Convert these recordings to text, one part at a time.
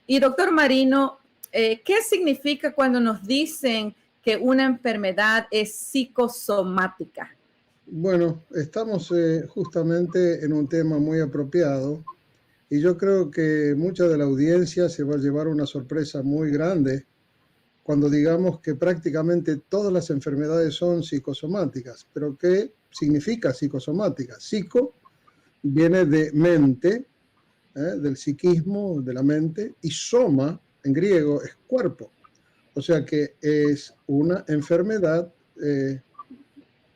Y doctor Marino, ¿qué significa cuando nos dicen que una enfermedad es psicosomática? Bueno, estamos justamente en un tema muy apropiado y yo creo que mucha de la audiencia se va a llevar una sorpresa muy grande cuando digamos que prácticamente todas las enfermedades son psicosomáticas. Pero ¿qué significa psicosomática? Psico viene de mente, del psiquismo, de la mente, y soma en griego es cuerpo. O sea que es una enfermedad en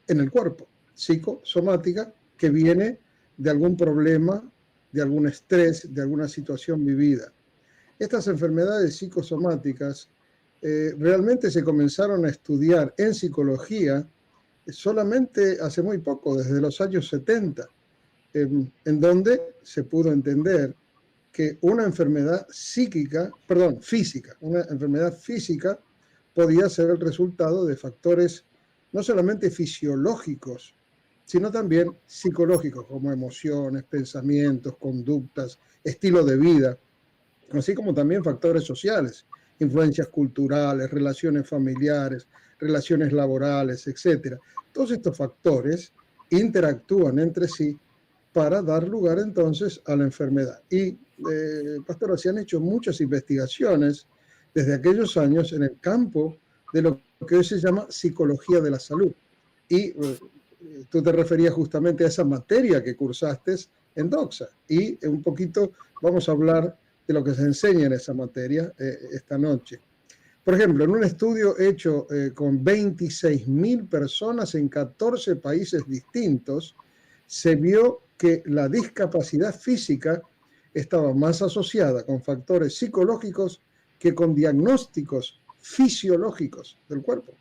el cuerpo, psicosomática, que viene de algún problema, de algún estrés, de alguna situación vivida. Estas enfermedades psicosomáticas realmente se comenzaron a estudiar en psicología solamente hace muy poco, desde los años 70, en donde se pudo entender que una enfermedad física, una enfermedad física podía ser el resultado de factores no solamente fisiológicos, sino también psicológicos, como emociones, pensamientos, conductas, estilo de vida, así como también factores sociales, influencias culturales, relaciones familiares, relaciones laborales, etc. Todos estos factores interactúan entre sí para dar lugar entonces a la enfermedad. Y, pastora, se han hecho muchas investigaciones desde aquellos años en el campo de lo que hoy se llama psicología de la salud. Y tú te referías justamente a esa materia que cursaste en Doxa. Y un poquito vamos a hablar de lo que se enseña en esa materia esta noche. Por ejemplo, en un estudio hecho con 26.000 personas en 14 países distintos, se vio que la discapacidad física estaba más asociada con factores psicológicos que con diagnósticos fisiológicos del cuerpo.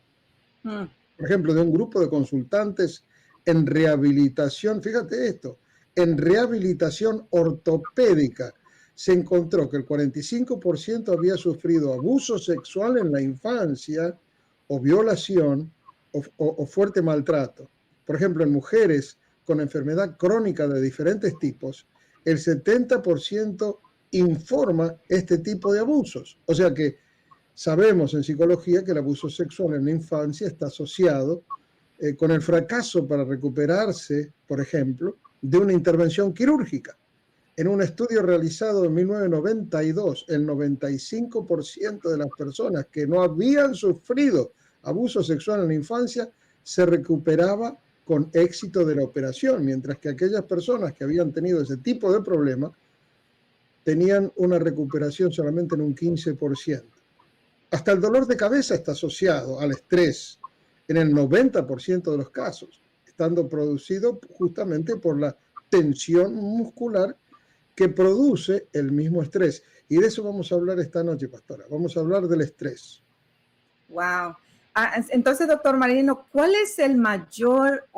Mm. Por ejemplo, de un grupo de consultantes en rehabilitación, fíjate esto, en rehabilitación ortopédica, se encontró que el 45% había sufrido abuso sexual en la infancia o violación o fuerte maltrato. Por ejemplo, en mujeres con enfermedad crónica de diferentes tipos, el 70% informa este tipo de abusos. O sea que sabemos en psicología que el abuso sexual en la infancia está asociado con el fracaso para recuperarse, por ejemplo, de una intervención quirúrgica. En un estudio realizado en 1992, el 95% de las personas que no habían sufrido abuso sexual en la infancia se recuperaba con éxito de la operación, mientras que aquellas personas que habían tenido ese tipo de problema tenían una recuperación solamente en un 15%. Hasta el dolor de cabeza está asociado al estrés en el 90% de los casos, estando producido justamente por la tensión muscular que produce el mismo estrés. Y de eso vamos a hablar esta noche, pastora. Vamos a hablar del estrés. Wow. Entonces, doctor Marino, ¿cuál es el mayor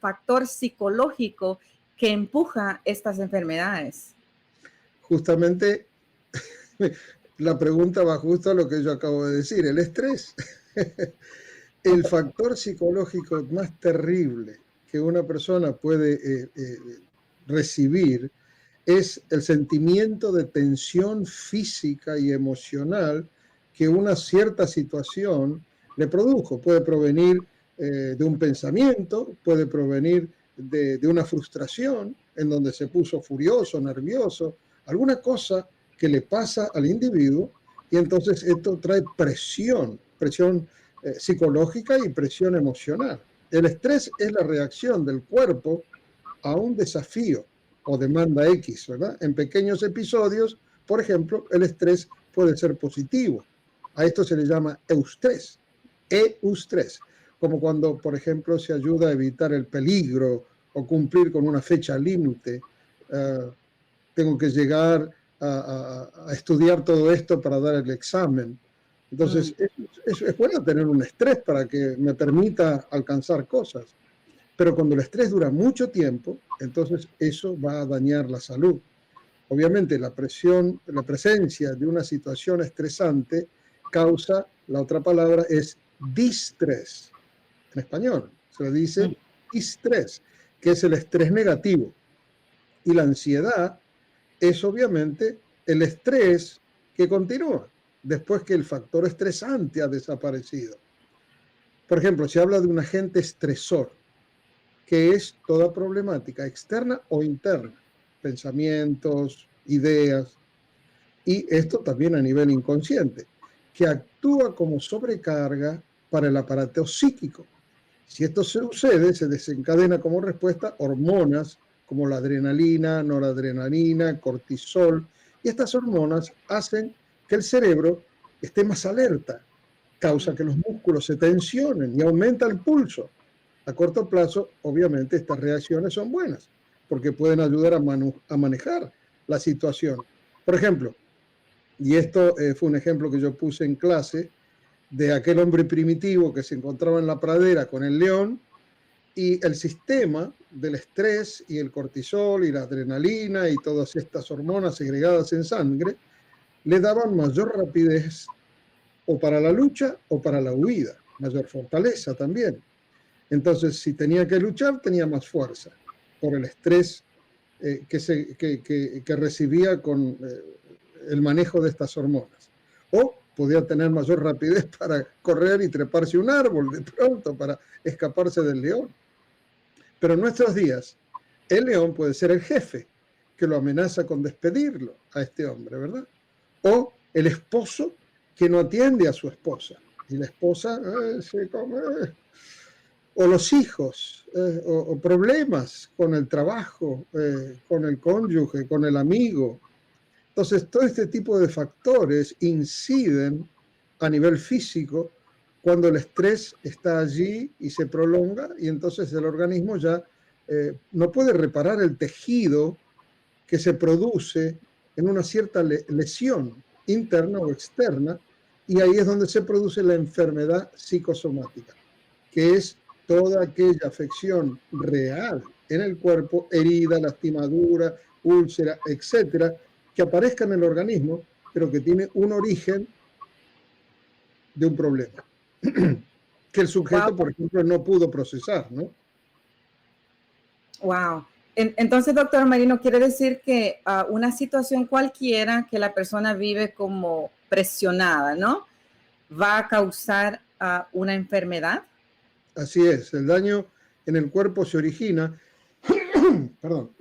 factor psicológico que empuja estas enfermedades? Justamente la pregunta va justo a lo que yo acabo de decir, el estrés. El factor psicológico más terrible que una persona puede recibir es el sentimiento de tensión física y emocional que una cierta situación le produjo. Puede provenir de un pensamiento, puede provenir de una frustración en donde se puso furioso, nervioso, alguna cosa que le pasa al individuo y entonces esto trae presión psicológica y presión emocional. El estrés es la reacción del cuerpo a un desafío o demanda X, ¿verdad? En pequeños episodios, por ejemplo, el estrés puede ser positivo. A esto se le llama eustrés, eustrés, como cuando, por ejemplo, se ayuda a evitar el peligro o cumplir con una fecha límite. Tengo que llegar a estudiar todo esto para dar el examen. Entonces, es bueno tener un estrés para que me permita alcanzar cosas. Pero cuando el estrés dura mucho tiempo, entonces eso va a dañar la salud. Obviamente la presencia de una situación estresante causa, la otra palabra es distrés. En español se le dice distrés, que es el estrés negativo. Y la ansiedad es obviamente el estrés que continúa después que el factor estresante ha desaparecido. Por ejemplo, se habla de un agente estresor, que es toda problemática externa o interna, pensamientos, ideas, y esto también a nivel inconsciente, que actúa como sobrecarga para el aparato psíquico. Si esto sucede, se desencadena como respuesta hormonas como la adrenalina, noradrenalina, cortisol, y estas hormonas hacen que el cerebro esté más alerta, causa que los músculos se tensionen y aumenta el pulso. A corto plazo, obviamente, estas reacciones son buenas, porque pueden ayudar a manejar la situación. Por ejemplo, y esto fue un ejemplo que yo puse en clase, de aquel hombre primitivo que se encontraba en la pradera con el león, y el sistema del estrés y el cortisol y la adrenalina y todas estas hormonas segregadas en sangre le daban mayor rapidez o para la lucha o para la huida, mayor fortaleza también. Entonces, si tenía que luchar, tenía más fuerza por el estrés que recibía con el manejo de estas hormonas. O podía tener mayor rapidez para correr y treparse un árbol de pronto para escaparse del león. Pero en nuestros días, el león puede ser el jefe que lo amenaza con despedirlo a este hombre, ¿verdad? O el esposo que no atiende a su esposa. Y la esposa se come. O los hijos, o problemas con el trabajo, con el cónyuge, con el amigo. Entonces, todo este tipo de factores inciden a nivel físico cuando el estrés está allí y se prolonga, y entonces el organismo ya no puede reparar el tejido que se produce en una cierta lesión interna o externa, y ahí es donde se produce la enfermedad psicosomática, que es toda aquella afección real en el cuerpo, herida, lastimadura, úlcera, etcétera, que aparezca en el organismo, pero que tiene un origen de un problema que el sujeto, por ejemplo, no pudo procesar, ¿no? Wow. Entonces, doctor Marino, quiere decir que una situación cualquiera que la persona vive como presionada, ¿no? Va a causar una enfermedad. Así es, el daño en el cuerpo se origina, perdón,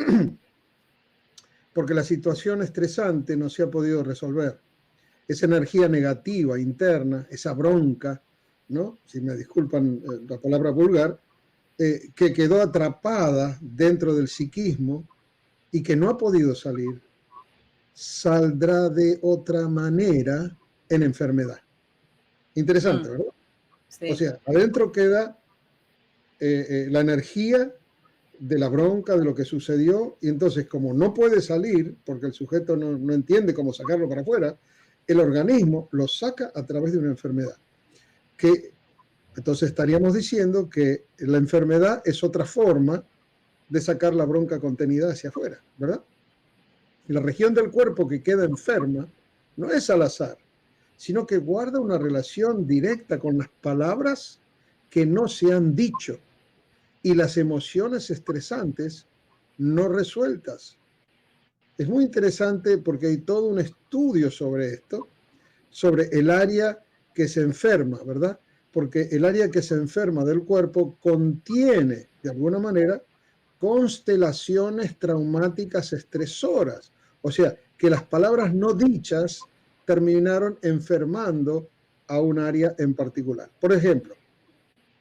porque la situación estresante no se ha podido resolver. Esa energía negativa interna, esa bronca, ¿no? Si me disculpan la palabra vulgar, que quedó atrapada dentro del psiquismo y que no ha podido salir, saldrá de otra manera en enfermedad. Interesante, ¿verdad? Sí. O sea, adentro queda la energía de la bronca, de lo que sucedió, y entonces como no puede salir, porque el sujeto no entiende cómo sacarlo para afuera, el organismo lo saca a través de una enfermedad. Que entonces estaríamos diciendo que la enfermedad es otra forma de sacar la bronca contenida hacia afuera, ¿verdad? Y la región del cuerpo que queda enferma no es al azar, sino que guarda una relación directa con las palabras que no se han dicho y las emociones estresantes no resueltas. Es muy interesante porque hay todo un estudio sobre esto, sobre el área que se enferma, ¿verdad? Porque el área que se enferma del cuerpo contiene, de alguna manera, constelaciones traumáticas estresoras. O sea, que las palabras no dichas terminaron enfermando a un área en particular. Por ejemplo,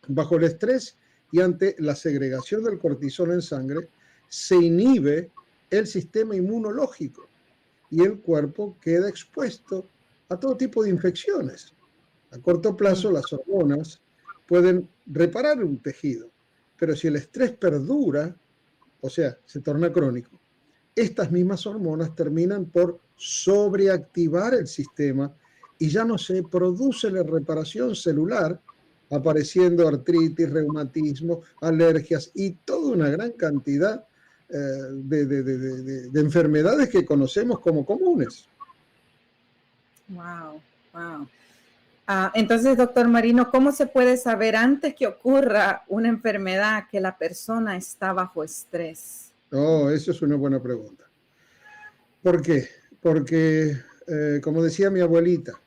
bajo el estrés y ante la segregación del cortisol en sangre, se inhibe el sistema inmunológico y el cuerpo queda expuesto a todo tipo de infecciones. A corto plazo, las hormonas pueden reparar un tejido, pero si el estrés perdura, o sea, se torna crónico, estas mismas hormonas terminan por sobreactivar el sistema y ya no se produce la reparación celular, apareciendo artritis, reumatismo, alergias y toda una gran cantidad de enfermedades que conocemos como comunes. Wow, wow. Entonces, doctor Marino, ¿cómo se puede saber antes que ocurra una enfermedad que la persona está bajo estrés? Oh, eso es una buena pregunta. ¿Por qué? Porque como decía mi abuelita,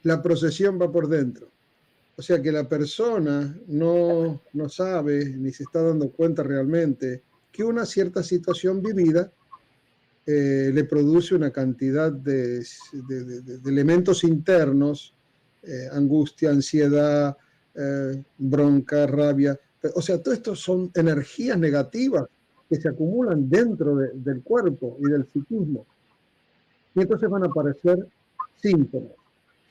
la procesión va por dentro. O sea que la persona no sabe ni se está dando cuenta realmente que una cierta situación vivida le produce una cantidad de elementos internos, angustia, ansiedad, bronca, rabia. O sea, todo esto son energías negativas que se acumulan dentro del cuerpo y del psiquismo. Y entonces van a aparecer síntomas.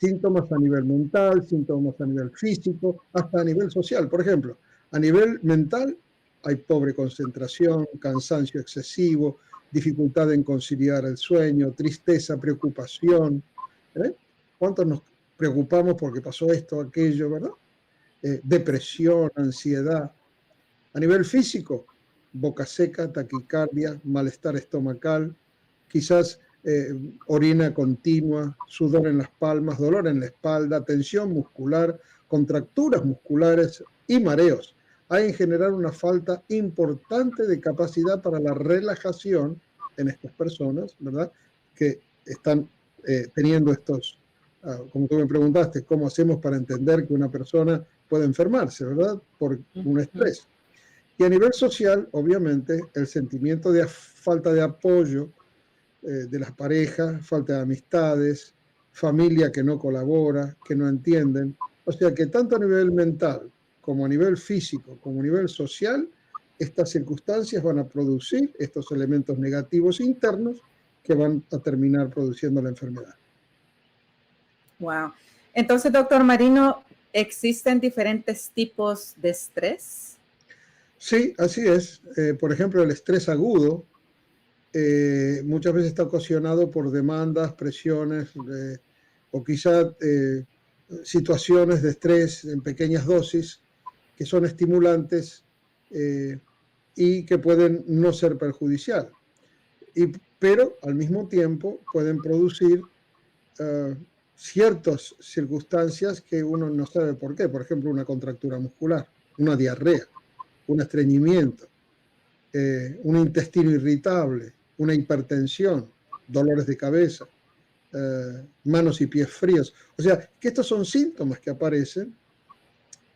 Síntomas a nivel mental, síntomas a nivel físico, hasta a nivel social. Por ejemplo, a nivel mental hay pobre concentración, cansancio excesivo, dificultad en conciliar el sueño, tristeza, preocupación. ¿Cuántos nos preocupamos porque pasó esto, aquello, verdad? Depresión, ansiedad. A nivel físico, boca seca, taquicardia, malestar estomacal, quizás orina continua, sudor en las palmas, dolor en la espalda, tensión muscular, contracturas musculares y mareos. Hay en general una falta importante de capacidad para la relajación en estas personas, ¿verdad? Que están teniendo estos, como tú me preguntaste, ¿cómo hacemos para entender que una persona puede enfermarse, ¿verdad? Por un estrés. Y a nivel social, obviamente, el sentimiento de falta de apoyo de las parejas, falta de amistades, familia que no colabora, que no entienden. O sea que tanto a nivel mental como a nivel físico, como a nivel social, estas circunstancias van a producir estos elementos negativos internos que van a terminar produciendo la enfermedad. Wow. Entonces, doctor Marino, ¿existen diferentes tipos de estrés? Sí, así es. Por ejemplo, el estrés agudo muchas veces está ocasionado por demandas, presiones o quizá situaciones de estrés en pequeñas dosis que son estimulantes y que pueden no ser perjudicial, pero al mismo tiempo pueden producir ciertas circunstancias que uno no sabe por qué. Por ejemplo, una contractura muscular, una diarrea, un estreñimiento, un intestino irritable, una hipertensión, dolores de cabeza, manos y pies fríos. O sea, que estos son síntomas que aparecen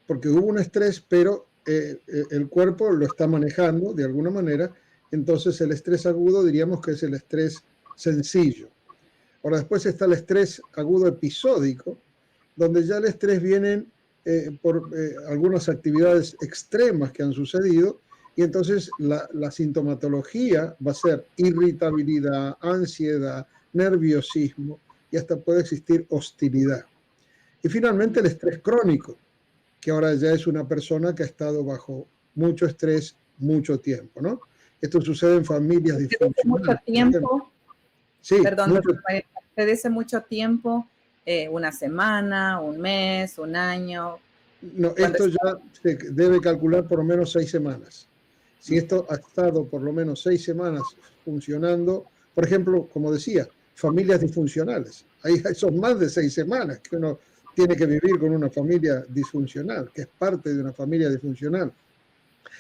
porque hubo un estrés, pero el cuerpo lo está manejando de alguna manera. Entonces el estrés agudo diríamos que es el estrés sencillo. Ahora después está el estrés agudo episódico, donde ya el estrés viene por algunas actividades extremas que han sucedido, y entonces la sintomatología va a ser irritabilidad, ansiedad, nerviosismo, y hasta puede existir hostilidad. Y finalmente el estrés crónico, que ahora ya es una persona que ha estado bajo mucho estrés mucho tiempo, ¿no? Esto sucede en familias disfuncionales. Mucho tiempo. Sí, perdón, doctor, ¿te dice mucho tiempo? ¿Una semana, un mes, un año? No, esto ya se debe calcular por lo menos 6 semanas. Si esto ha estado por lo menos 6 semanas funcionando, por ejemplo, como decía, familias disfuncionales. Ahí son más de 6 semanas que uno tiene que vivir con una familia disfuncional, que es parte de una familia disfuncional.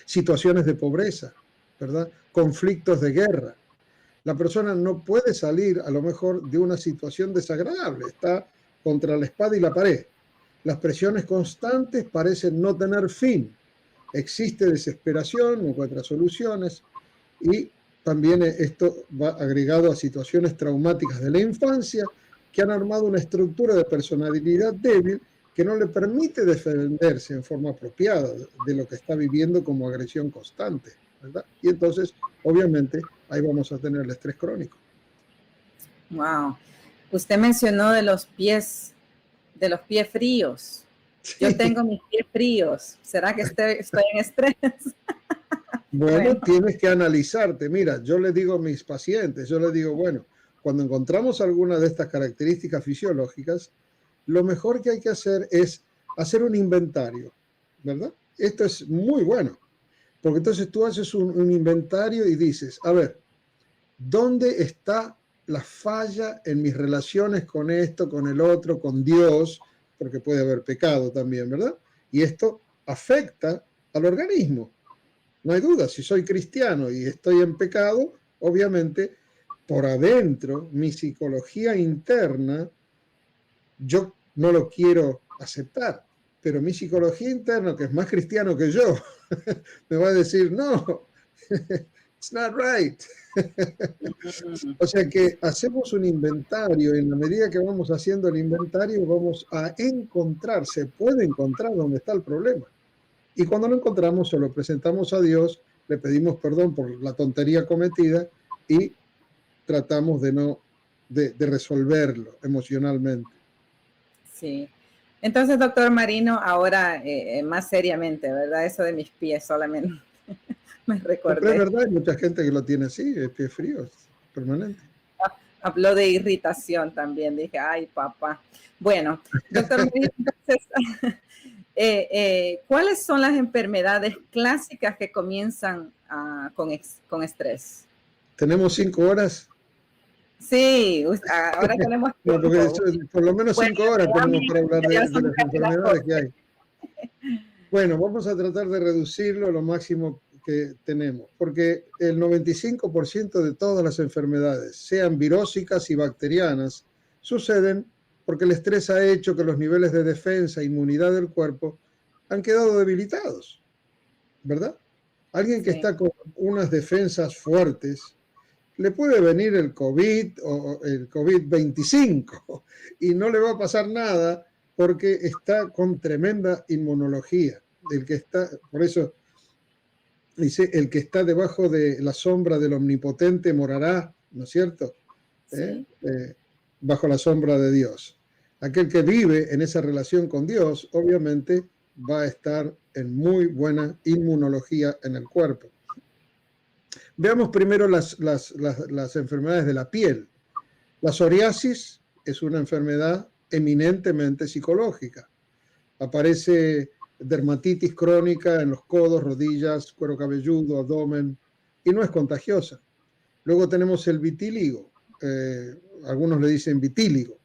Situaciones de pobreza, ¿verdad? Conflictos de guerra. La persona no puede salir a lo mejor de una situación desagradable, está contra la espada y la pared. Las presiones constantes parecen no tener fin. Existe desesperación, no encuentra soluciones y también esto va agregado a situaciones traumáticas de la infancia que han armado una estructura de personalidad débil que no le permite defenderse en forma apropiada de lo que está viviendo como agresión constante, ¿verdad? Y entonces, obviamente, ahí vamos a tener el estrés crónico. Wow. Usted mencionó de los pies fríos. Sí. Yo tengo mis pies fríos. ¿Será que estoy en estrés? Bueno, tienes que analizarte. Mira, yo le digo a mis pacientes, yo les digo, bueno, cuando encontramos alguna de estas características fisiológicas, lo mejor que hay que hacer es hacer un inventario, ¿verdad? Esto es muy bueno, porque entonces tú haces un inventario y dices, a ver, ¿dónde está la falla en mis relaciones con esto, con el otro, con Dios? Porque puede haber pecado también, ¿verdad? Y esto afecta al organismo. No hay duda, si soy cristiano y estoy en pecado, obviamente por adentro, mi psicología interna, yo no lo quiero aceptar, pero mi psicología interna, que es más cristiano que yo, me va a decir, no, it's not right. O sea que hacemos un inventario, y en la medida que vamos haciendo el inventario vamos a encontrar, se puede encontrar dónde está el problema. Y cuando lo encontramos, se lo presentamos a Dios, le pedimos perdón por la tontería cometida y tratamos de resolverlo emocionalmente. Sí. Entonces, doctor Marino, ahora más seriamente, ¿verdad? Eso de mis pies solamente me No, pero es recordé. verdad, hay mucha gente que lo tiene así, pies fríos, permanente. Habló de irritación también, dije, ay, papá. Bueno, doctor Marino, entonces, ¿cuáles son las enfermedades clásicas que comienzan con estrés? ¿Tenemos 5 horas? Sí, ahora tenemos No, porque tiempo. por lo menos 5 Bueno, horas tenemos para hablar ya de son las casi las enfermedades que 12. hay. Bueno, vamos a tratar de reducirlo lo máximo que tenemos, porque el 95% de todas las enfermedades, sean virósicas y bacterianas, suceden porque el estrés ha hecho que los niveles de defensa e inmunidad del cuerpo han quedado debilitados, ¿verdad? Alguien que Sí, está con unas defensas fuertes, le puede venir el COVID o el COVID-25 y no le va a pasar nada porque está con tremenda inmunología. Por eso dice, el que está debajo de la sombra del omnipotente morará, ¿no es cierto? sí. Bajo la sombra de Dios. Aquel que vive en esa relación con Dios, obviamente, va a estar en muy buena inmunología en el cuerpo. Veamos primero las enfermedades de la piel. La psoriasis es una enfermedad eminentemente psicológica. Aparece dermatitis crónica en los codos, rodillas, cuero cabelludo, abdomen, y no es contagiosa. Luego tenemos el vitíligo, algunos le dicen vitíligo,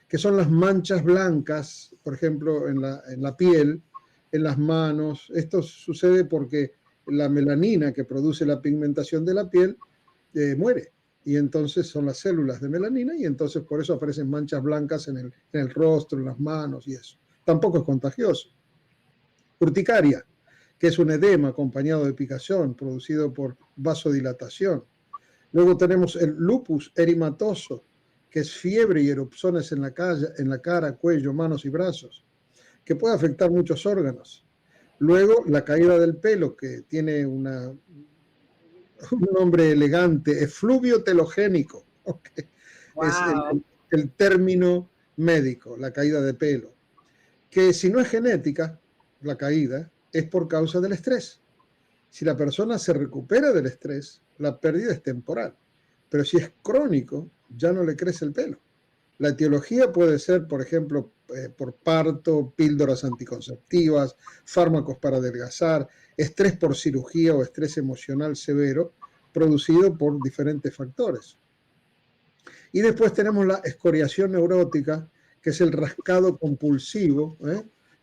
que son las manchas blancas, por ejemplo, en la piel, en las manos. Esto sucede porque la melanina que produce la pigmentación de la piel muere. Y entonces son las células de melanina y entonces por eso aparecen manchas blancas en el rostro, en las manos y eso. Tampoco es contagioso. Urticaria, que es un edema acompañado de picazón producido por vasodilatación. Luego tenemos el lupus eritematoso, que es fiebre y erupciones en la cara, cuello, manos y brazos, que puede afectar muchos órganos. Luego la caída del pelo, que tiene un nombre elegante, efluvio telogénico, okay. Es Wow. el término médico, la caída de pelo, que si no es genética, la caída es por causa del estrés. Si la persona se recupera del estrés, la pérdida es temporal, pero si es crónico, ya no le crece el pelo. La etiología puede ser, por ejemplo, por parto, píldoras anticonceptivas, fármacos para adelgazar, estrés por cirugía o estrés emocional severo producido por diferentes factores. Y después tenemos la escoriación neurótica, que es el rascado compulsivo,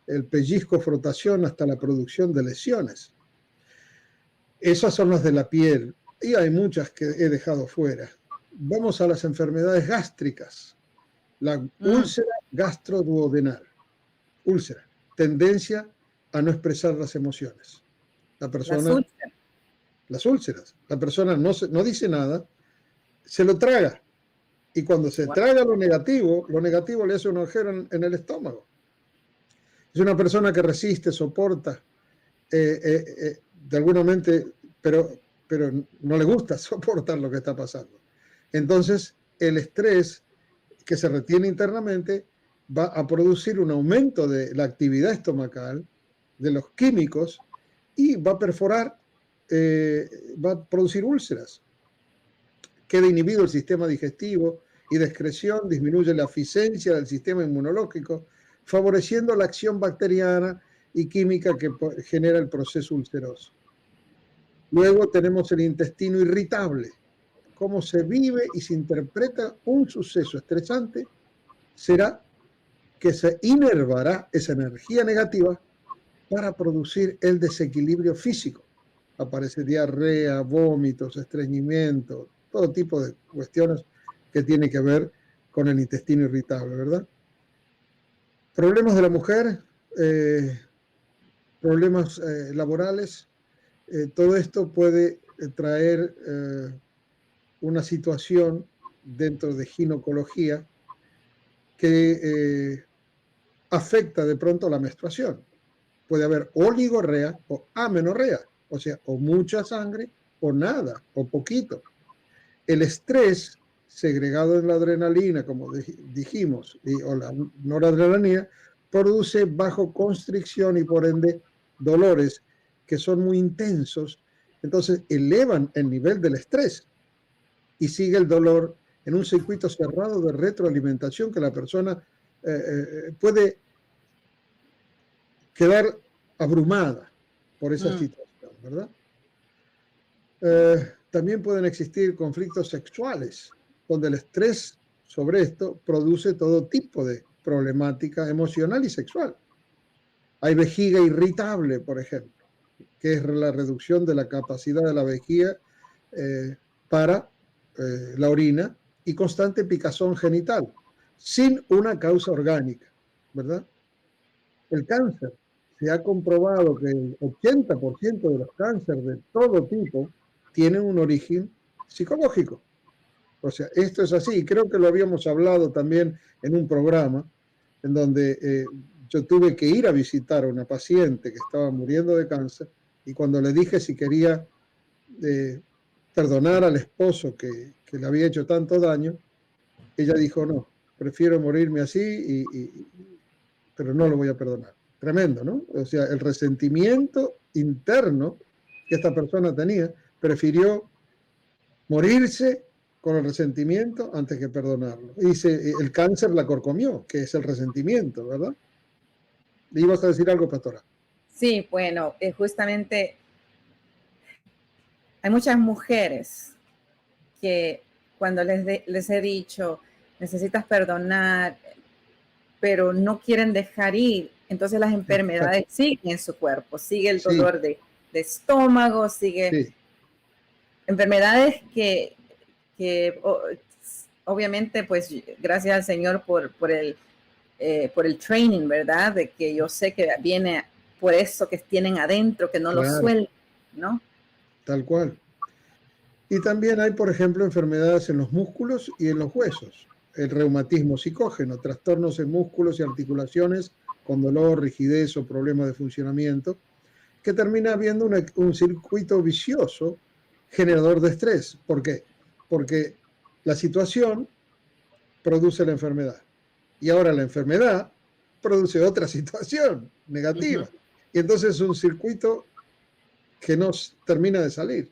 el pellizco, frotación hasta la producción de lesiones. Esas son las de la piel y hay muchas que he dejado fuera. Vamos a las enfermedades gástricas. La úlcera gastroduodenal. Úlcera. Tendencia a no expresar las emociones. La persona, las úlceras. La persona no dice nada, se lo traga. Y cuando se traga lo negativo le hace un agujero en el estómago. Es una persona que resiste, soporta, de alguna mente, pero no le gusta soportar lo que está pasando. Entonces, el estrés que se retiene internamente va a producir un aumento de la actividad estomacal, de los químicos, y va a perforar, va a producir úlceras. Queda inhibido el sistema digestivo y de excreción, disminuye la eficiencia del sistema inmunológico, favoreciendo la acción bacteriana y química que genera el proceso ulceroso. Luego tenemos el intestino irritable. Cómo se vive y se interpreta un suceso estresante será que se inervará esa energía negativa para producir el desequilibrio físico. Aparece diarrea, vómitos, estreñimiento, todo tipo de cuestiones que tienen que ver con el intestino irritable, ¿verdad? Problemas de la mujer, problemas laborales, todo esto puede traer una situación dentro de ginecología que afecta de pronto la menstruación. Puede haber oligorrea o amenorrea, o sea, o mucha sangre o nada, o poquito. El estrés segregado en la adrenalina, como dijimos, o la noradrenalina, produce bajo constricción y por ende dolores que son muy intensos, entonces elevan el nivel del estrés y sigue el dolor en un circuito cerrado de retroalimentación que la persona puede quedar abrumada por esa situación, ¿verdad? También pueden existir conflictos sexuales, donde el estrés sobre esto produce todo tipo de problemática emocional y sexual. Hay vejiga irritable, por ejemplo, que es la reducción de la capacidad de la vejiga para la orina y constante picazón genital, sin una causa orgánica, ¿verdad? El cáncer. Se ha comprobado que el 80% de los cánceres de todo tipo tienen un origen psicológico. O sea, esto es así. Creo que lo habíamos hablado también en un programa en donde yo tuve que ir a visitar a una paciente que estaba muriendo de cáncer y cuando le dije si quería perdonar al esposo que le había hecho tanto daño, ella dijo no, prefiero morirme así, pero no lo voy a perdonar. Tremendo, ¿no? O sea, el resentimiento interno que esta persona tenía, prefirió morirse con el resentimiento antes que perdonarlo. Y el cáncer la corcomió, que es el resentimiento, ¿verdad? ¿Le ibas a decir algo, pastora? Sí, bueno, justamente hay muchas mujeres que cuando les he dicho, necesitas perdonar, pero no quieren dejar ir, entonces las enfermedades siguen en su cuerpo, sigue el dolor de estómago, sigue enfermedades que obviamente, pues gracias al Señor por el training, ¿verdad? De que yo sé que viene por eso que tienen adentro, que no lo sueltan, ¿no? Tal cual. Y también hay, por ejemplo, enfermedades en los músculos y en los huesos. El reumatismo psicógeno, trastornos en músculos y articulaciones con dolor, rigidez o problemas de funcionamiento, que termina habiendo un circuito vicioso generador de estrés. ¿Por qué? Porque la situación produce la enfermedad. Y ahora la enfermedad produce otra situación negativa. Y entonces es un circuito que no termina de salir.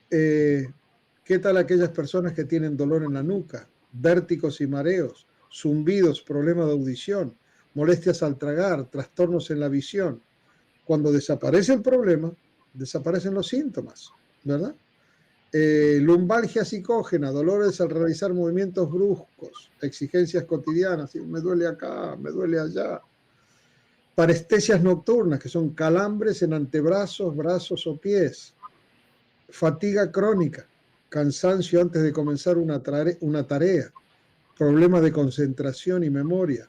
¿Qué tal aquellas personas que tienen dolor en la nuca, vértigos y mareos, zumbidos, problemas de audición, molestias al tragar, trastornos en la visión? Cuando desaparece el problema, desaparecen los síntomas, ¿verdad? Lumbalgia psicógena, dolores al realizar movimientos bruscos, exigencias cotidianas, me duele acá, me duele allá. Parestesias nocturnas, que son calambres en antebrazos, brazos o pies. Fatiga crónica, cansancio antes de comenzar una tarea, problemas de concentración y memoria.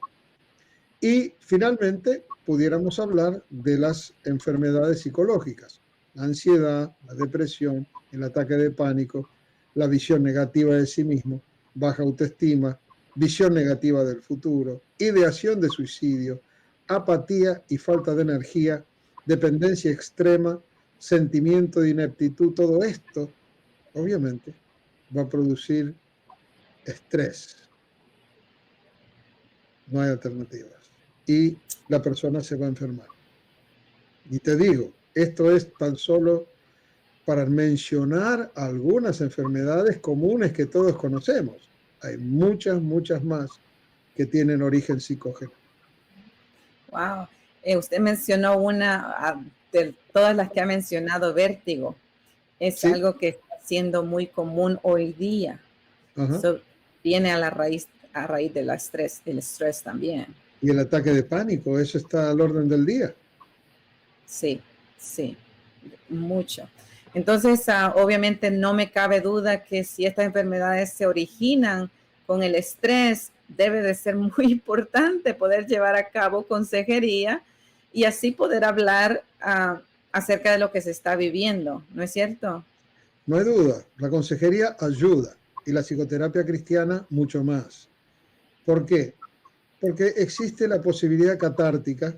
Y finalmente, pudiéramos hablar de las enfermedades psicológicas, la ansiedad, la depresión, el ataque de pánico, la visión negativa de sí mismo, baja autoestima, visión negativa del futuro, ideación de suicidio, apatía y falta de energía, dependencia extrema, sentimiento de ineptitud. Todo esto, obviamente, va a producir estrés. No hay alternativas. Y la persona se va a enfermar. Y te digo, esto es tan solo para mencionar algunas enfermedades comunes que todos conocemos. Hay muchas, muchas más que tienen origen psicógeno. Wow. Usted mencionó una de todas las que ha mencionado, vértigo. Es algo que está siendo muy común hoy día. So, viene a raíz del estrés, el estrés también. Y el ataque de pánico, eso está al orden del día. Sí, sí, mucho. Entonces, obviamente no me cabe duda que si estas enfermedades se originan con el estrés, debe de ser muy importante poder llevar a cabo consejería y así poder hablar acerca de lo que se está viviendo, ¿no es cierto? No hay duda, la consejería ayuda y la psicoterapia cristiana mucho más. ¿Por qué? Porque existe la posibilidad catártica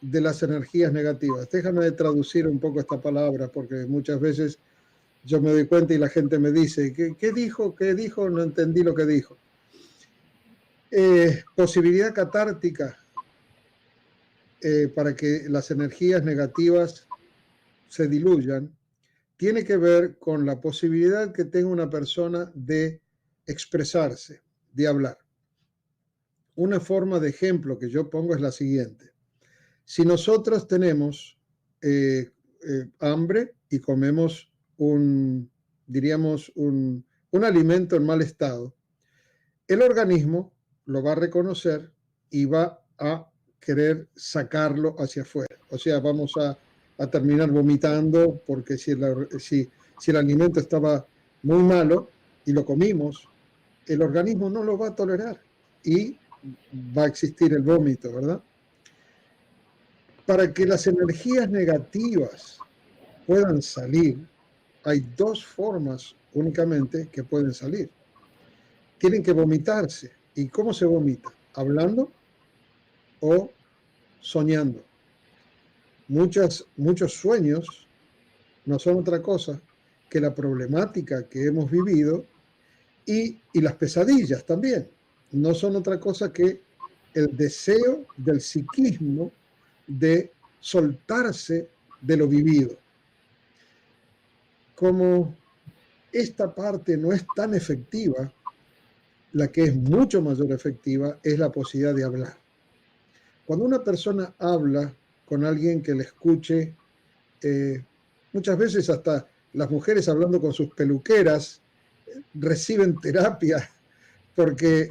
de las energías negativas. Déjame de traducir un poco esta palabra porque muchas veces yo me doy cuenta y la gente me dice, ¿qué dijo? ¿Qué dijo? No entendí lo que dijo. Posibilidad catártica para que las energías negativas se diluyan, tiene que ver con la posibilidad que tenga una persona de expresarse, de hablar. Una forma de ejemplo que yo pongo es la siguiente. Si nosotros tenemos hambre y comemos diríamos, un alimento en mal estado, el organismo lo va a reconocer y va a querer sacarlo hacia afuera. O sea, vamos a terminar vomitando porque si el alimento estaba muy malo y lo comimos, el organismo no lo va a tolerar y va a existir el vómito, ¿verdad? Para que las energías negativas puedan salir, hay dos formas únicamente que pueden salir. Tienen que vomitarse. ¿Y cómo se vomita? Hablando o soñando. Muchos sueños no son otra cosa que la problemática que hemos vivido y las pesadillas también. No son otra cosa que el deseo del psiquismo de soltarse de lo vivido. Como esta parte no es tan efectiva, la que es mucho mayor efectiva es la posibilidad de hablar. Cuando una persona habla con alguien que le escuche, muchas veces hasta las mujeres hablando con sus peluqueras reciben terapia porque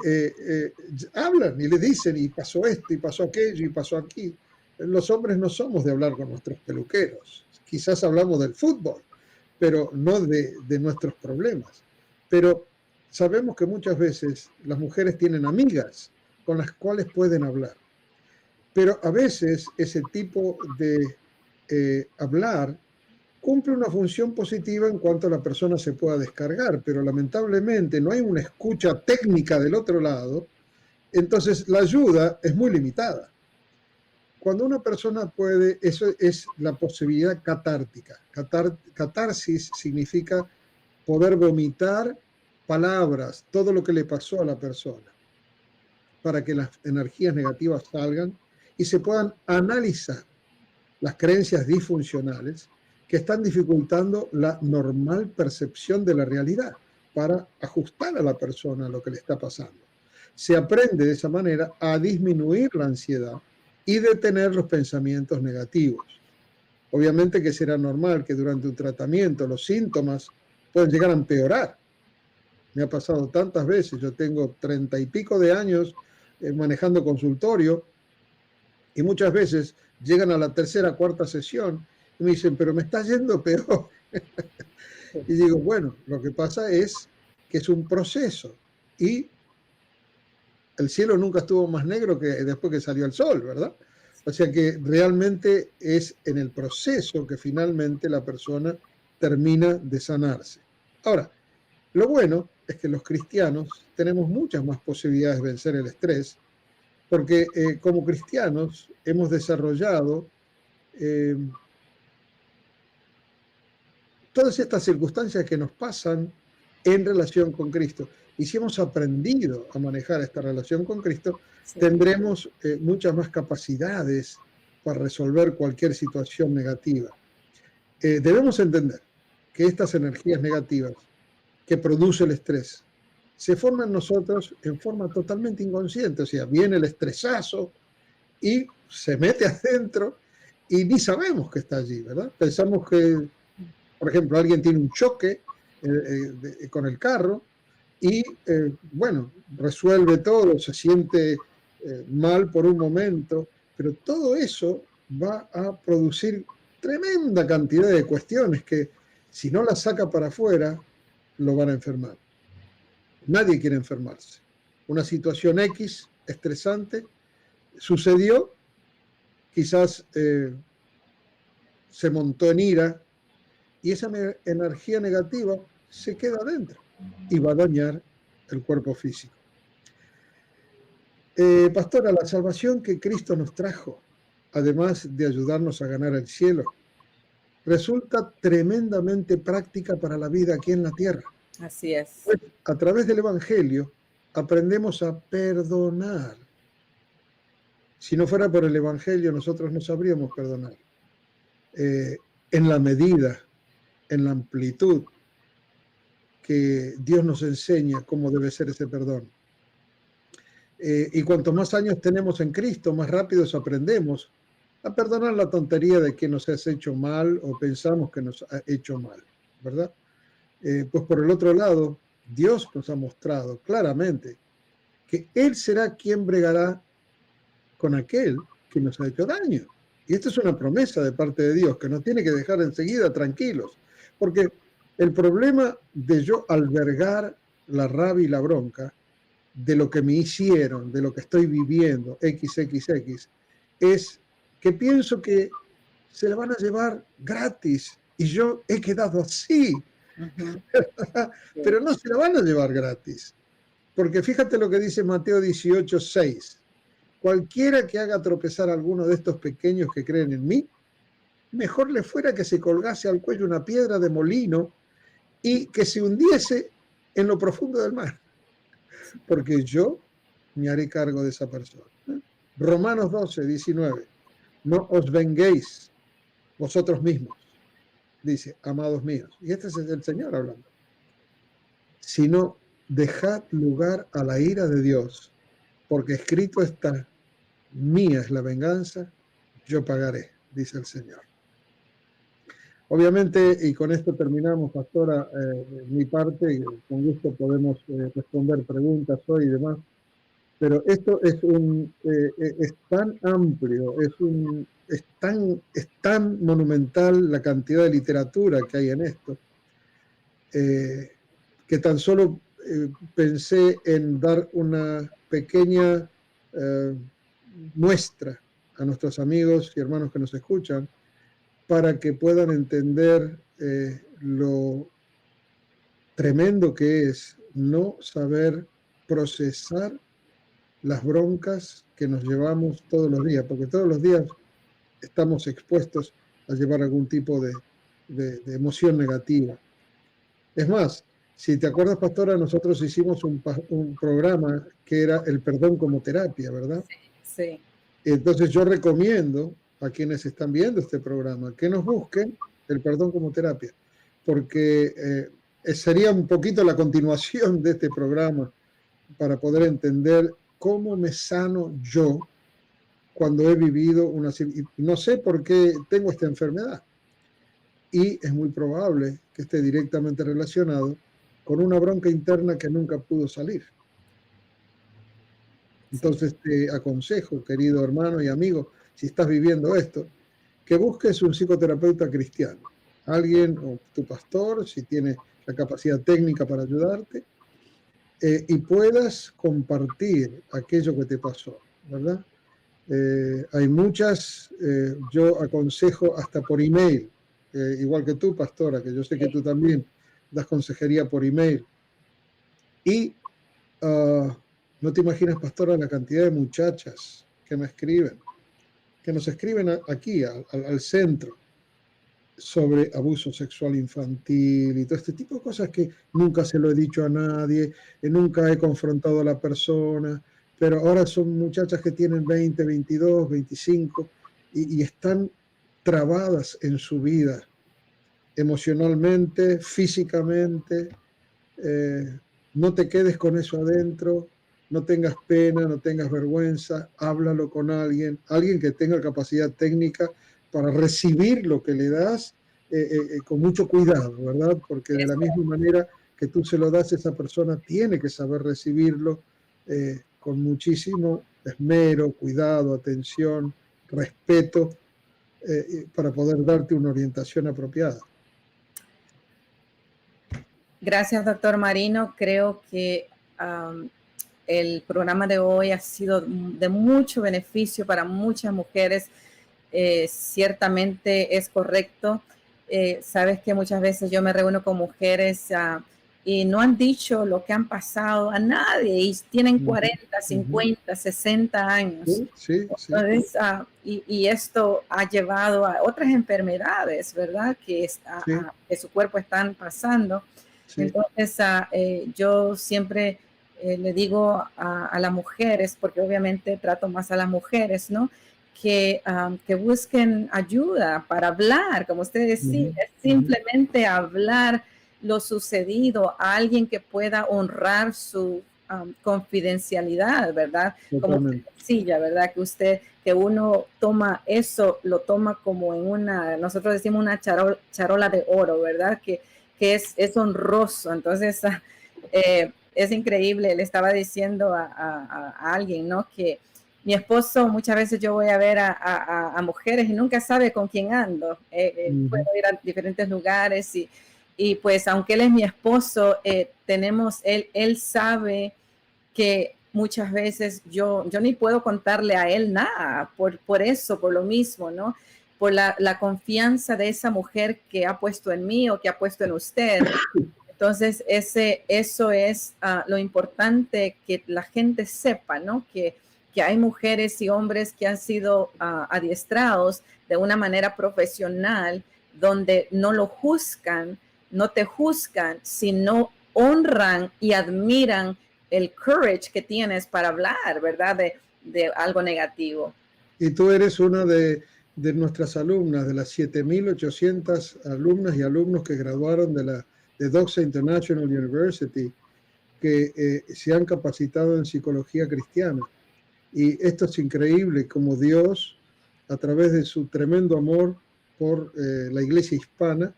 hablan y le dicen y pasó esto y pasó aquello y pasó aquí. Los hombres no somos de hablar con nuestros peluqueros. Quizás hablamos del fútbol, pero no de nuestros problemas. Pero sabemos que muchas veces las mujeres tienen amigas con las cuales pueden hablar. Pero a veces ese tipo de hablar cumple una función positiva en cuanto la persona se pueda descargar, pero lamentablemente no hay una escucha técnica del otro lado, entonces la ayuda es muy limitada. Cuando una persona puede, eso es la posibilidad catártica. Catarsis significa poder vomitar palabras, todo lo que le pasó a la persona, para que las energías negativas salgan y se puedan analizar las creencias disfuncionales que están dificultando la normal percepción de la realidad para ajustar a la persona a lo que le está pasando. Se aprende de esa manera a disminuir la ansiedad y detener los pensamientos negativos. Obviamente que será normal que durante un tratamiento los síntomas pueden llegar a empeorar. Me ha pasado tantas veces, yo tengo 30 y pico de años manejando consultorio y muchas veces llegan a la tercera, cuarta sesión y me dicen, pero me está yendo peor. Y digo, bueno, lo que pasa es que es un proceso y el cielo nunca estuvo más negro que después que salió el sol, ¿verdad? O sea que realmente es en el proceso que finalmente la persona termina de sanarse. Ahora, lo bueno es que los cristianos tenemos muchas más posibilidades de vencer el estrés, porque como cristianos hemos desarrollado todas estas circunstancias que nos pasan en relación con Cristo. Y si hemos aprendido a manejar esta relación con Cristo, sí, tendremos muchas más capacidades para resolver cualquier situación negativa. Debemos entender que estas energías negativas que produce el estrés se forman en nosotros en forma totalmente inconsciente. O sea, viene el estresazo y se mete adentro y ni sabemos que está allí, ¿verdad? Pensamos que, por ejemplo, alguien tiene un choque con el carro y, bueno, resuelve todo, se siente mal por un momento, pero todo eso va a producir tremenda cantidad de cuestiones que Si no la saca para afuera, lo van a enfermar. Nadie quiere enfermarse. Una situación X, estresante, sucedió, quizás se montó en ira, y esa energía negativa se queda adentro y va a dañar el cuerpo físico. Pastora, la salvación que Cristo nos trajo, además de ayudarnos a ganar el cielo, resulta tremendamente práctica para la vida aquí en la tierra. Así es. Pues, a través del Evangelio aprendemos a perdonar. Si no fuera por el Evangelio, nosotros no sabríamos perdonar. En la medida, en la amplitud que Dios nos enseña cómo debe ser ese perdón. Y cuanto más años tenemos en Cristo, más rápido aprendemos a perdonar la tontería de que nos has hecho mal o pensamos que nos ha hecho mal, ¿verdad? Pues por el otro lado, Dios nos ha mostrado claramente que Él será quien bregará con aquel que nos ha hecho daño. Y esta es una promesa de parte de Dios que nos tiene que dejar enseguida tranquilos, porque el problema de yo albergar la rabia y la bronca de lo que me hicieron, de lo que estoy viviendo, XXX, es que pienso que se la van a llevar gratis y yo he quedado así. Pero no se la van a llevar gratis, porque fíjate lo que dice Mateo 18:6. Cualquiera que haga tropezar a alguno de estos pequeños que creen en mí, mejor le fuera que se colgase al cuello una piedra de molino y que se hundiese en lo profundo del mar, porque yo me haré cargo de esa persona. Romanos 12:19. No os venguéis vosotros mismos, dice, amados míos. Y este es el Señor hablando. Sino dejad lugar a la ira de Dios, porque escrito está, mía es la venganza, yo pagaré, dice el Señor. Obviamente, y con esto terminamos, pastora, mi parte, y con gusto podemos responder preguntas hoy y demás, pero esto es es tan amplio, es tan monumental la cantidad de literatura que hay en esto, que tan solo pensé en dar una pequeña muestra a nuestros amigos y hermanos que nos escuchan para que puedan entender lo tremendo que es no saber procesar las broncas que nos llevamos todos los días, porque todos los días estamos expuestos a llevar algún tipo de emoción negativa. Es más, si te acuerdas, pastora, nosotros hicimos un programa que era el perdón como terapia, ¿verdad? Sí. Entonces yo recomiendo a quienes están viendo este programa que nos busquen el perdón como terapia, porque sería un poquito la continuación de este programa para poder entender cómo me sano yo cuando he vivido una... No sé por qué tengo esta enfermedad. Y es muy probable que esté directamente relacionado con una bronca interna que nunca pudo salir. Entonces te aconsejo, querido hermano y amigo, si estás viviendo esto, que busques un psicoterapeuta cristiano, alguien o tu pastor, si tiene la capacidad técnica para ayudarte, y puedas compartir aquello que te pasó, ¿verdad? Hay muchas, yo aconsejo hasta por email, igual que tú, pastora, que yo sé que tú también das consejería por email. Y no te imaginas, pastora, la cantidad de muchachas que me escriben, que nos escriben aquí, al centro, sobre abuso sexual infantil y todo este tipo de cosas que nunca se lo he dicho a nadie, nunca he confrontado a la persona, pero ahora son muchachas que tienen 20, 22, 25 y están trabadas en su vida, emocionalmente, físicamente. No te quedes con eso adentro, no tengas pena, no tengas vergüenza, háblalo con alguien que tenga capacidad técnica para recibir lo que le das con mucho cuidado, ¿verdad? Porque de la misma manera que tú se lo das, esa persona tiene que saber recibirlo con muchísimo esmero, cuidado, atención, respeto, para poder darte una orientación apropiada. Gracias, doctor Marino. Creo que el programa de hoy ha sido de mucho beneficio para muchas mujeres. Ciertamente es correcto. Sabes que muchas veces yo me reúno con mujeres y no han dicho lo que han pasado a nadie y tienen 40, 50, 60 años. Sí, sí, sí. Entonces, y esto ha llevado a otras enfermedades, ¿verdad? Que su cuerpo están pasando. Sí. Entonces, yo siempre le digo a las mujeres, porque obviamente trato más a las mujeres, ¿no? Que busquen ayuda para hablar, como usted decía, simplemente hablar lo sucedido a alguien que pueda honrar su confidencialidad, ¿verdad? Totalmente. Como sencilla, ¿verdad? Que uno toma eso, lo toma como en nosotros decimos una charola de oro, ¿verdad? Que es honroso. Entonces, es increíble. Le estaba diciendo a alguien, ¿no? Que mi esposo, muchas veces yo voy a ver a mujeres y nunca sabe con quién ando. Puedo ir a diferentes lugares y pues aunque él es mi esposo, él sabe que muchas veces yo ni puedo contarle a él nada por eso, por lo mismo, ¿no? Por la confianza de esa mujer que ha puesto en mí o que ha puesto en usted. Entonces, eso es lo importante que la gente sepa, ¿no? Que hay mujeres y hombres que han sido adiestrados de una manera profesional, donde no lo juzgan, no te juzgan, sino honran y admiran el courage que tienes para hablar, ¿verdad? De algo negativo. Y tú eres una de nuestras alumnas, de las 7.800 alumnas y alumnos que graduaron de Doxa International University, que se han capacitado en psicología cristiana. Y esto es increíble, como Dios, a través de su tremendo amor por la iglesia hispana,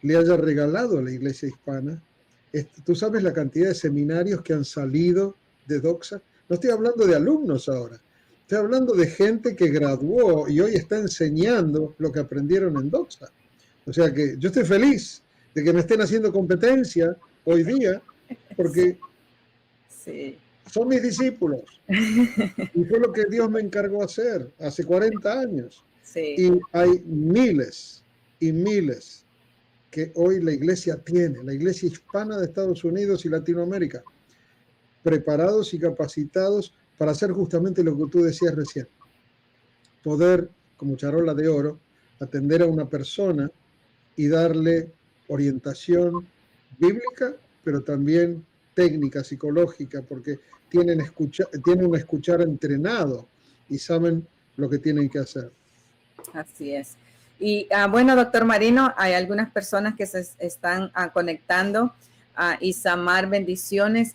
le haya regalado a la iglesia hispana. Tú sabes la cantidad de seminarios que han salido de Doxa. No estoy hablando de alumnos ahora, estoy hablando de gente que graduó y hoy está enseñando lo que aprendieron en Doxa. O sea que yo estoy feliz de que me estén haciendo competencia hoy día, porque sí. Son mis discípulos. Y fue lo que Dios me encargó hacer hace 40 años. Sí. Y hay miles y miles que hoy la iglesia tiene, la iglesia hispana de Estados Unidos y Latinoamérica, preparados y capacitados para hacer justamente lo que tú decías recién. Poder, como charola de oro, atender a una persona y darle orientación bíblica, pero también técnica, psicológica, porque tienen un escuchar entrenado y saben lo que tienen que hacer. Así es. Y bueno, doctor Marino, hay algunas personas que se están conectando. Isamar, bendiciones.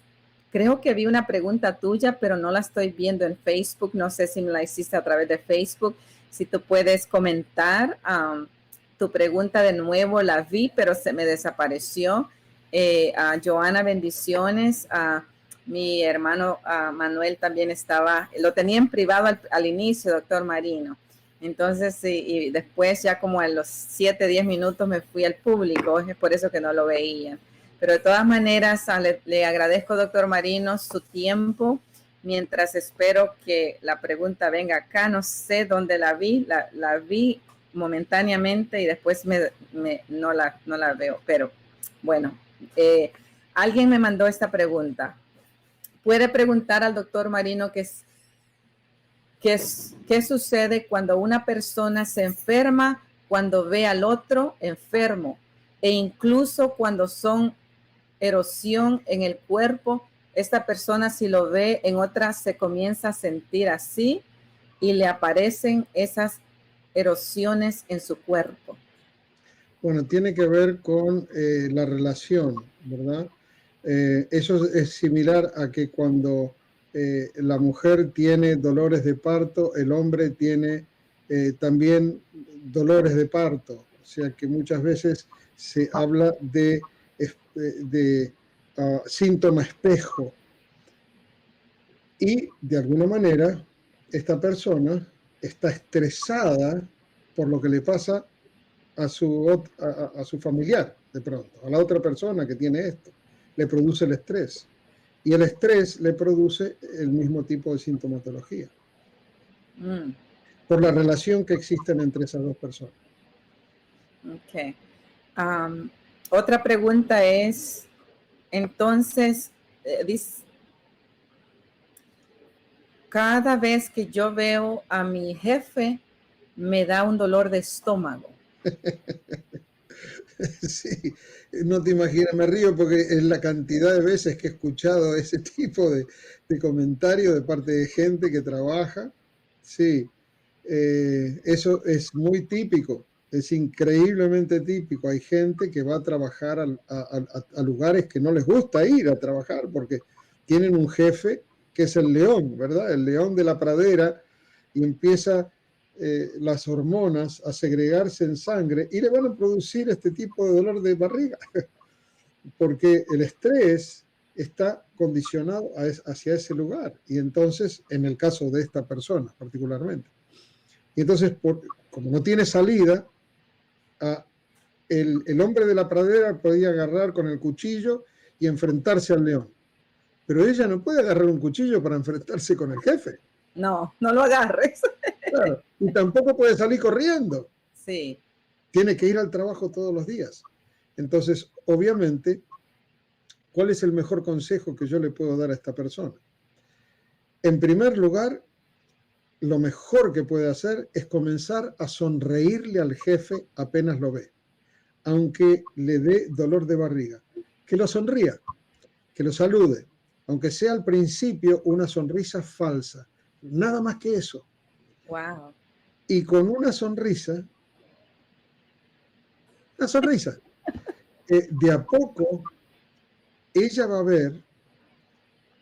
Creo que vi una pregunta tuya, pero no la estoy viendo en Facebook. No sé si me la hiciste a través de Facebook. Si tú puedes comentar tu pregunta de nuevo, la vi, pero se me desapareció. Joana, bendiciones. Mi hermano Manuel también estaba, lo tenía en privado al inicio, doctor Marino. Entonces, y después ya como a los 7, 10 minutos me fui al público, es por eso que no lo veía. Pero de todas maneras, le agradezco, doctor Marino, su tiempo, mientras espero que la pregunta venga acá. No sé dónde la vi, la vi momentáneamente y después no la veo. Pero bueno, alguien me mandó esta pregunta. ¿Puede preguntar al doctor Marino ¿Qué sucede cuando una persona se enferma, cuando ve al otro enfermo e incluso cuando son erosión en el cuerpo? Esta persona, si lo ve en otra, se comienza a sentir así y le aparecen esas erosiones en su cuerpo. Bueno, tiene que ver con la relación, ¿verdad? Eso es similar a que cuando la mujer tiene dolores de parto, el hombre tiene también dolores de parto. O sea que muchas veces se habla de síntoma espejo. Y de alguna manera, esta persona está estresada por lo que le pasa a su familiar. de pronto. A la otra persona que tiene esto le produce el estrés. Y el estrés le produce el mismo tipo de sintomatología. Por la relación que existe entre esas dos personas. Ok. Otra pregunta es, entonces, cada vez que yo veo a mi jefe, me da un dolor de estómago. Sí, no te imaginas, me río porque es la cantidad de veces que he escuchado ese tipo de comentarios de parte de gente que trabaja. Sí, eso es muy típico, es increíblemente típico. Hay gente que va a trabajar a lugares que no les gusta ir a trabajar porque tienen un jefe que es el león, ¿verdad? El león de la pradera, y empieza las hormonas a segregarse en sangre y le van a producir este tipo de dolor de barriga, porque el estrés está condicionado hacia ese lugar, y entonces, en el caso de esta persona particularmente, y entonces, como no tiene salida, el hombre de la pradera podía agarrar con el cuchillo y enfrentarse al león, pero ella no puede agarrar un cuchillo para enfrentarse con el jefe. No, no lo agarres. Claro, y tampoco puede salir corriendo. Sí. Tiene que ir al trabajo todos los días. Entonces, obviamente, ¿cuál es el mejor consejo que yo le puedo dar a esta persona? En primer lugar, lo mejor que puede hacer es comenzar a sonreírle al jefe apenas lo ve, aunque le dé dolor de barriga. Que lo sonría, que lo salude, aunque sea al principio una sonrisa falsa. Nada más que eso. Wow. Y con una sonrisa, de a poco, ella va a ver,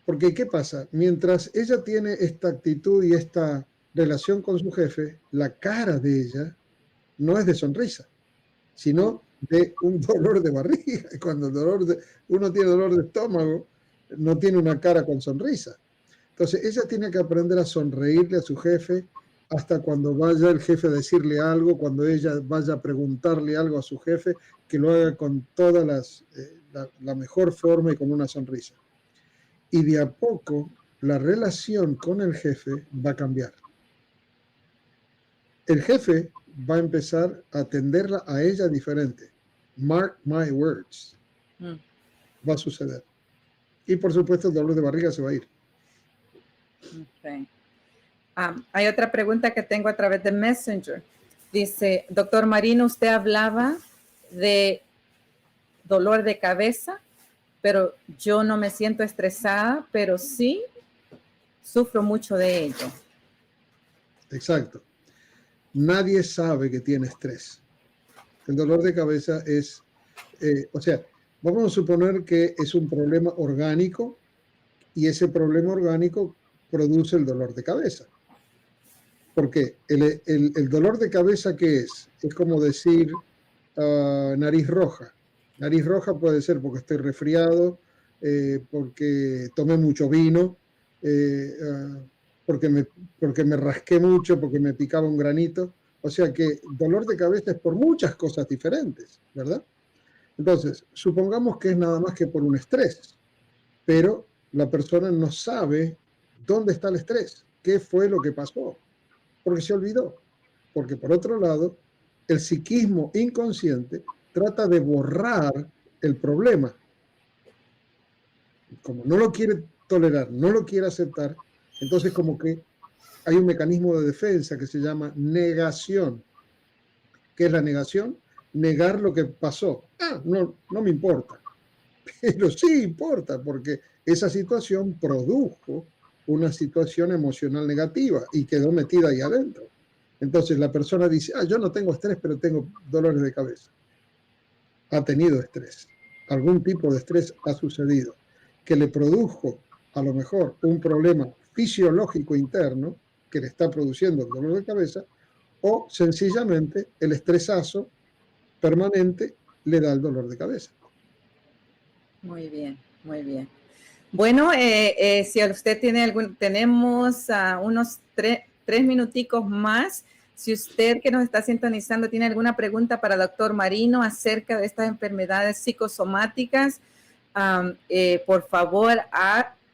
porque ¿qué pasa? Mientras ella tiene esta actitud y esta relación con su jefe, la cara de ella no es de sonrisa, sino de un dolor de barriga. Cuando uno tiene dolor de estómago, no tiene una cara con sonrisa. Entonces, ella tiene que aprender a sonreírle a su jefe hasta cuando vaya el jefe a decirle algo, cuando ella vaya a preguntarle algo a su jefe, que lo haga con toda la mejor forma y con una sonrisa. Y de a poco la relación con el jefe va a cambiar. El jefe va a empezar a atenderla a ella diferente. Mark my words. Va a suceder. Y por supuesto el dolor de barriga se va a ir. Okay. Hay otra pregunta que tengo a través de Messenger. Dice, doctor Marino, usted hablaba de dolor de cabeza, pero yo no me siento estresada, pero sí sufro mucho de ello. Exacto. Nadie sabe que tiene estrés. El dolor de cabeza es, o sea, vamos a suponer que es un problema orgánico y ese problema orgánico produce el dolor de cabeza. Porque el dolor de cabeza, ¿qué es? Es como decir nariz roja. Nariz roja puede ser porque estoy resfriado, porque tomé mucho vino, porque me rasqué mucho, porque me picaba un granito. O sea que dolor de cabeza es por muchas cosas diferentes, ¿verdad? Entonces, supongamos que es nada más que por un estrés, pero la persona no sabe dónde está el estrés, qué fue lo que pasó, porque se olvidó. Porque por otro lado, el psiquismo inconsciente trata de borrar el problema. Como no lo quiere tolerar, no lo quiere aceptar, entonces como que hay un mecanismo de defensa que se llama negación. ¿Qué es la negación? Negar lo que pasó. No me importa. Pero sí importa, porque esa situación produjo una situación emocional negativa y quedó metida ahí adentro. Entonces la persona dice, yo no tengo estrés, pero tengo dolores de cabeza. Ha tenido estrés. Algún tipo de estrés ha sucedido que le produjo a lo mejor un problema fisiológico interno que le está produciendo el dolor de cabeza, o sencillamente el estresazo permanente le da el dolor de cabeza. Muy bien, muy bien. Bueno, si usted tiene tenemos unos tres minuticos más. Si usted que nos está sintonizando tiene alguna pregunta para el doctor Marino acerca de estas enfermedades psicosomáticas, por favor,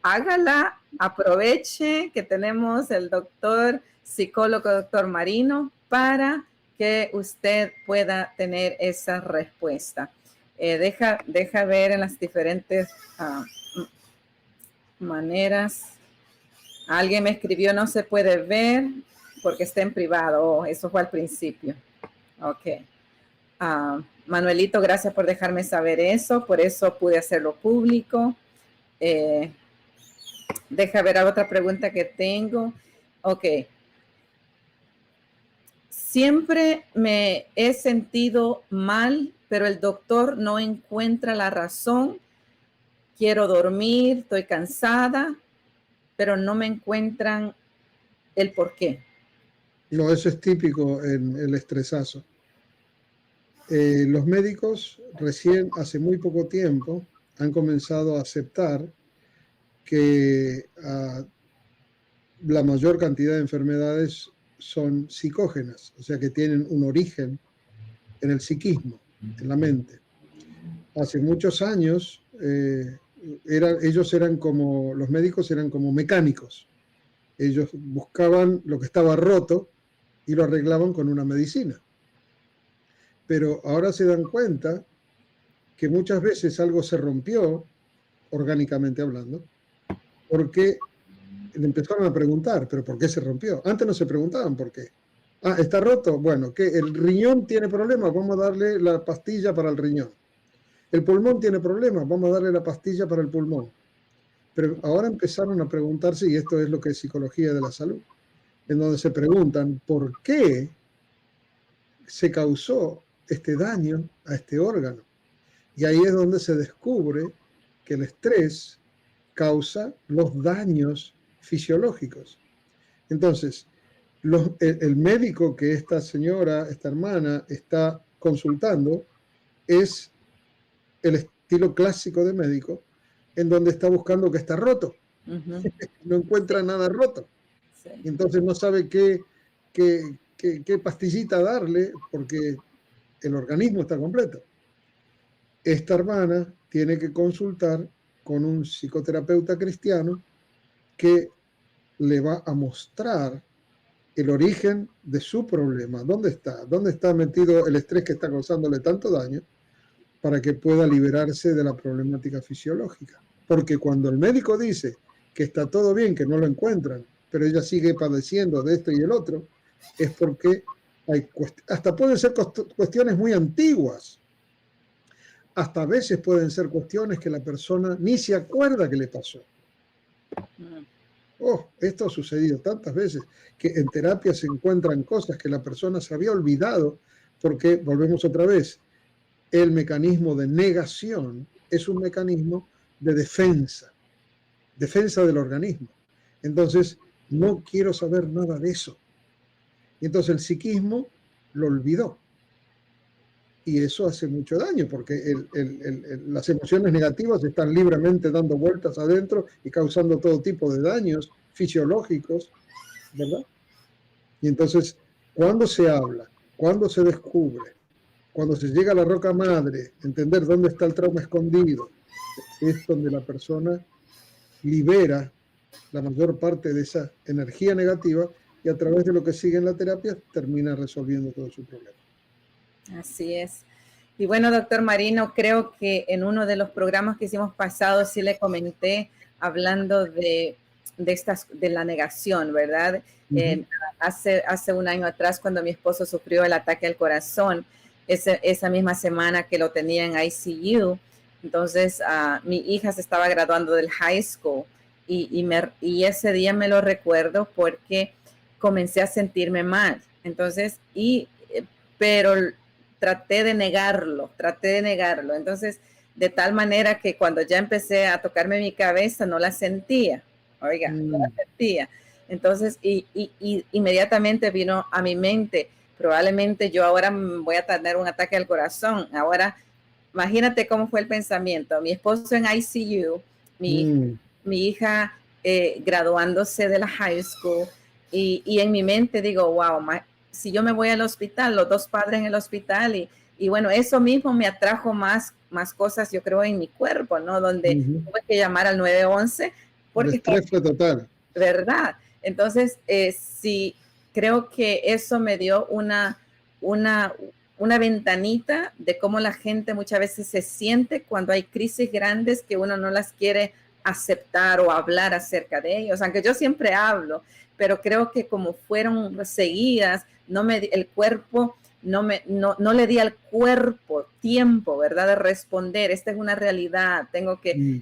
hágala, aproveche que tenemos el doctor psicólogo, doctor Marino, para que usted pueda tener esa respuesta. Deja ver en las diferentes maneras. Alguien me escribió, no se puede ver porque está en privado. Oh, eso fue al principio. Ok. Manuelito, gracias por dejarme saber eso. Por eso pude hacerlo público. Deja ver otra pregunta que tengo. Ok. Siempre me he sentido mal, pero el doctor no encuentra la razón. Quiero dormir, estoy cansada, pero no me encuentran el por qué. No, eso es típico en el estresazo. Los médicos recién hace muy poco tiempo han comenzado a aceptar que la mayor cantidad de enfermedades son psicógenas, o sea que tienen un origen en el psiquismo, en la mente. Hace muchos años los médicos eran como mecánicos. Ellos buscaban lo que estaba roto y lo arreglaban con una medicina. Pero ahora se dan cuenta que muchas veces algo se rompió, orgánicamente hablando, porque le empezaron a preguntar, ¿pero por qué se rompió? Antes no se preguntaban por qué. ¿Está roto? Bueno, ¿qué? ¿El riñón tiene problemas? Vamos a darle la pastilla para el riñón. ¿El pulmón tiene problemas? Vamos a darle la pastilla para el pulmón. Pero ahora empezaron a preguntarse, y esto es lo que es psicología de la salud, en donde se preguntan por qué se causó este daño a este órgano. Y ahí es donde se descubre que el estrés causa los daños fisiológicos. Entonces, el médico que esta señora, esta hermana, está consultando es el estilo clásico de médico, en donde está buscando que está roto. No encuentra nada roto. Sí. Entonces no sabe qué pastillita darle porque el organismo está completo. Esta hermana tiene que consultar con un psicoterapeuta cristiano que le va a mostrar el origen de su problema. ¿Dónde está? ¿Dónde está metido el estrés que está causándole tanto daño para que pueda liberarse de la problemática fisiológica? Porque cuando el médico dice que está todo bien, que no lo encuentran, pero ella sigue padeciendo de esto y el otro, es porque hasta pueden ser cuestiones muy antiguas. Hasta a veces pueden ser cuestiones que la persona ni se acuerda que le pasó. Oh, esto ha sucedido tantas veces que en terapia se encuentran cosas que la persona se había olvidado porque, volvemos otra vez, el mecanismo de negación es un mecanismo de defensa del organismo. Entonces, no quiero saber nada de eso. Y entonces el psiquismo lo olvidó. Y eso hace mucho daño porque las emociones negativas están libremente dando vueltas adentro y causando todo tipo de daños fisiológicos, ¿verdad? Y entonces, cuando se habla, cuando se descubre, cuando se llega a la roca madre, entender dónde está el trauma escondido, es donde la persona libera la mayor parte de esa energía negativa y a través de lo que sigue en la terapia termina resolviendo todo su problema. Así es. Y bueno, doctor Marino, creo que en uno de los programas que hicimos pasados sí le comenté hablando de la negación, ¿verdad? Hace un año atrás, cuando mi esposo sufrió el ataque al corazón, esa misma semana que lo tenía en ICU, entonces mi hija se estaba graduando del high school y ese día me lo recuerdo porque comencé a sentirme mal. Entonces, pero traté de negarlo. Entonces, de tal manera que cuando ya empecé a tocarme mi cabeza, no la sentía. Oiga, no la sentía. Entonces, y inmediatamente vino a mi mente, probablemente yo ahora voy a tener un ataque al corazón. Ahora, imagínate cómo fue el pensamiento. Mi esposo en ICU, mi hija graduándose de la high school, y en mi mente digo, wow, si yo me voy al hospital, los dos padres en el hospital, y bueno, eso mismo me atrajo más cosas, yo creo, en mi cuerpo, ¿no? Donde tuve que llamar al 911 El porque estrés fue total. ¿verdad? Entonces, sí, creo que eso me dio una, una ventanita de cómo la gente muchas veces se siente cuando hay crisis grandes que uno no las quiere aceptar o hablar acerca de ellos, aunque yo siempre hablo, pero creo que como fueron seguidas, el cuerpo no le di al cuerpo tiempo, ¿verdad? De responder, esta es una realidad, tengo que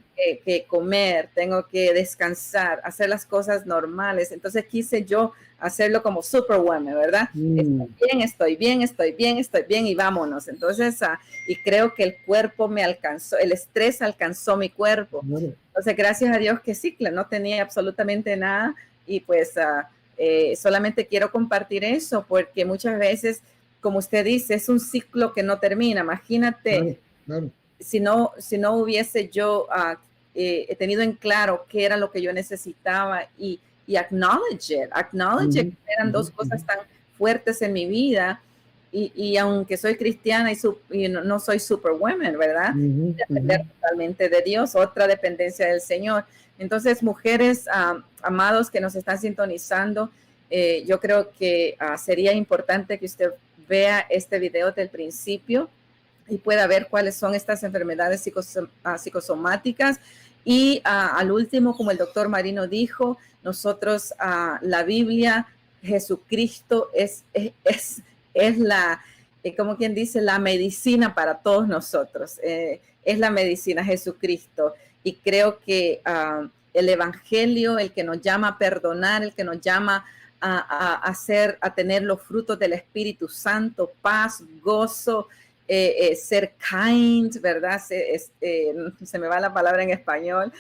comer, tengo que descansar, hacer las cosas normales. Entonces quise yo hacerlo como Superwoman, ¿verdad? Estoy bien y vámonos. Entonces, y creo que el cuerpo me alcanzó, el estrés alcanzó mi cuerpo. Entonces, gracias a Dios que sí, no tenía absolutamente nada y pues solamente quiero compartir eso porque muchas veces, como usted dice, es un ciclo que no termina. Imagínate, si no hubiese yo tenido en claro qué era lo que yo necesitaba y acknowledge que eran dos cosas tan fuertes en mi vida y aunque soy cristiana y no soy superwoman, ¿verdad? Depender totalmente de Dios, otra dependencia del Señor. Entonces, mujeres, amados que nos están sintonizando, yo creo que sería importante que usted vea este video del principio y pueda ver cuáles son estas enfermedades psicosomáticas. Y al último, como el doctor Marino dijo, nosotros, la Biblia, Jesucristo es la, como quien dice, la medicina para todos nosotros. Es la medicina, Jesucristo. Y creo que el Evangelio, el que nos llama a perdonar, el que nos llama a tener los frutos del Espíritu Santo, paz, gozo, ser kind, ¿verdad? Se me va la palabra en español.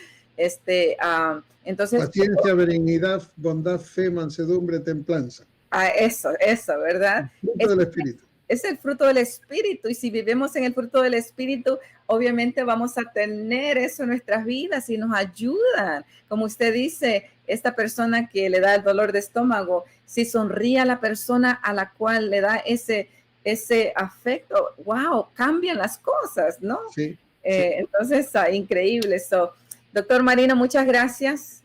Entonces, paciencia, benignidad, bondad, fe, mansedumbre, templanza. Eso, ¿verdad? El fruto del Espíritu. Es el fruto del Espíritu, y si vivimos en el fruto del Espíritu, obviamente vamos a tener eso en nuestras vidas y nos ayudan. Como usted dice, esta persona que le da el dolor de estómago, si sonríe a la persona a la cual le da ese afecto, wow, cambian las cosas, ¿no? Sí. Entonces, increíble eso. Doctor Marino, muchas gracias.